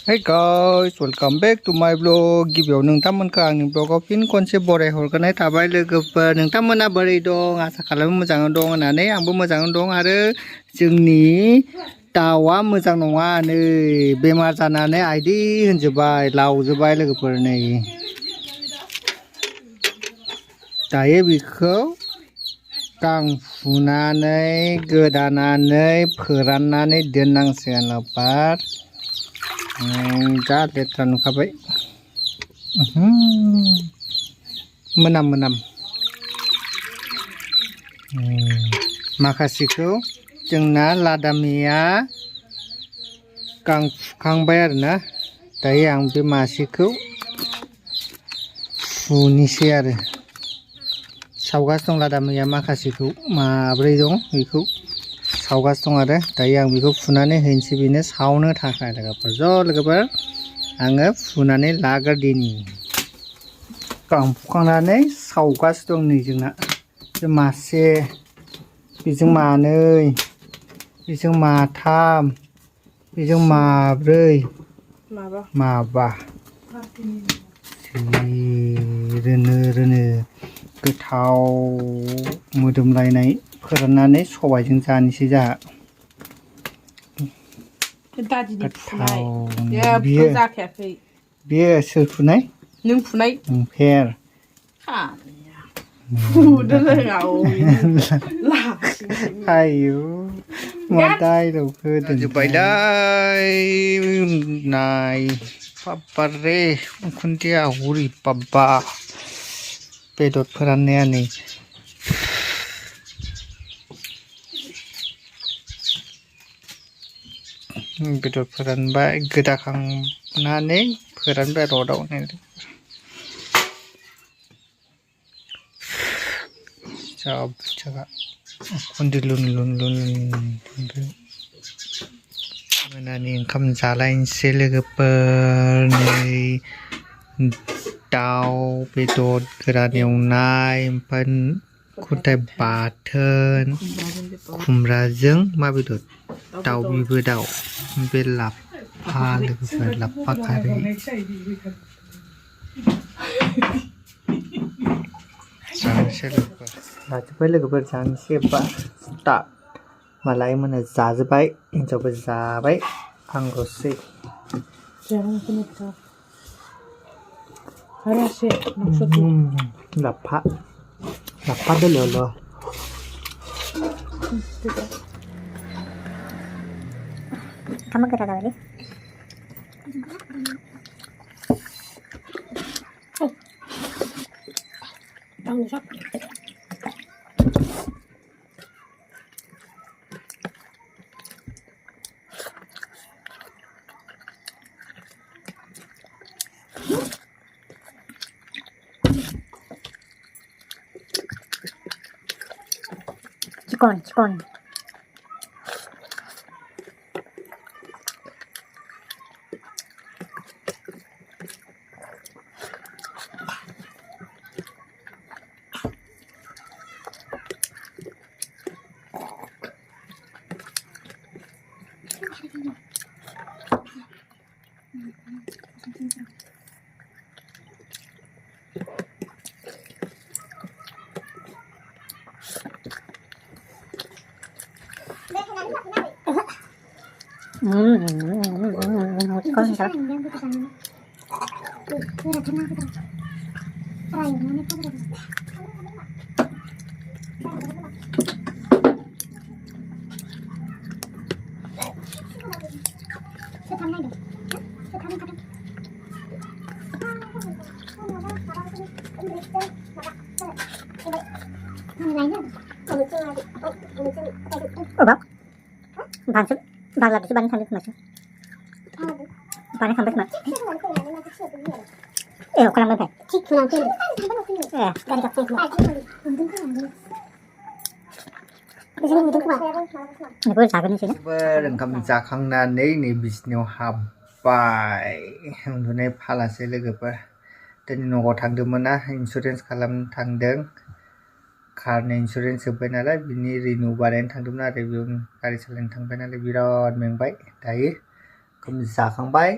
Hey guys, welcome back to my vlog. गिबियाव नोंथांमोनखौ आंनि ब्लगाव फिन खनसे बराय हरगोनाय थाबाय लोगोफोर। नोंथांमोना बोरै दं? आसा खालामो मोजाङै दं होननानै आंबो मोजाङै दं आरो जोंनि दाउआ मोजां नङा नै बेमार जानानै आइदि होनजोबबाय लावजोबबाय लोगोफोर नै दायो बेखौ गां फुनानै गोदानानै फोराननानै दोननांसिगोन लोगोफोर। जा लेथ्रा नुखाबाय मोनाम माखासेखौ जोंना लादामिया गां फुखांबाय आरोना दायो आं बे मासेखौ फुनिसै आरो सावगासिनो दं लादामिया माखासेखौ माब्रै दं बेखौ सावगासिनो दं आरो दायो आं बेखौ फुनानै होनोसै बेनो सावनो थाखाय लोगोफोर लोगोफोर आङो फुनानै लाग्रोदिनि गां फुखांनानै सावगासिनो दं नै जोंना बे मासे बेजों मानै बेजों माथाम बेजों माब्रै माबा रोनो गोथाव मोदोमलायनाय फोराननानै सबायजों जानोसै जोंहा बेयो सोर फुनाय नों फुनाय फेर आयु मा डायलग जोब्बायलै नाय बाबारे खुन्थिया हरि बाबा बेदर फोराननाया नै बेदर फोरानबाय गोदाखांनानै फोरानबाय रडआव सब जगह खुन्दै लुन मोनानि ओंखाम जालायनोसै लोगोफोर नै दाउ बेदर गोरान एवनाय ओमफ्राय खुन्थाइ बाथोन खुमब्राजों मा बेदर दाउ बिबो दाउ बे लाफा लोगोफोर लाफा खारै जानोसै लोगोफोर जानोसै बा स्टार्ट मालाय मोना जाजोब्बाय हिनजावबो जाबाय आंल'सै लाफा दोलोल' kamu kira lagi tahu siap cikon Bangsat, balat itu banyak sampai masuk. Banyak sampai masuk. Kurang lebih. Dari dokter. Ini jaga nih sini. ओंखाम जाखांनानै नै बिसिनायाव हाबबाय उन्दुनाय फालासै लोगोफोर दिनै न'आव थांदोंमोन ना इन्सुरेन्स खालामनो थांदों कारनि इन्सुरेन्स जोब्बाय नालाय बिनि रिनिउ बानायनो थांदोंमोन आरो बेयाव गारि सालायनो थांबाय नालाय बिराद मेंबाय दायो जाखांबाय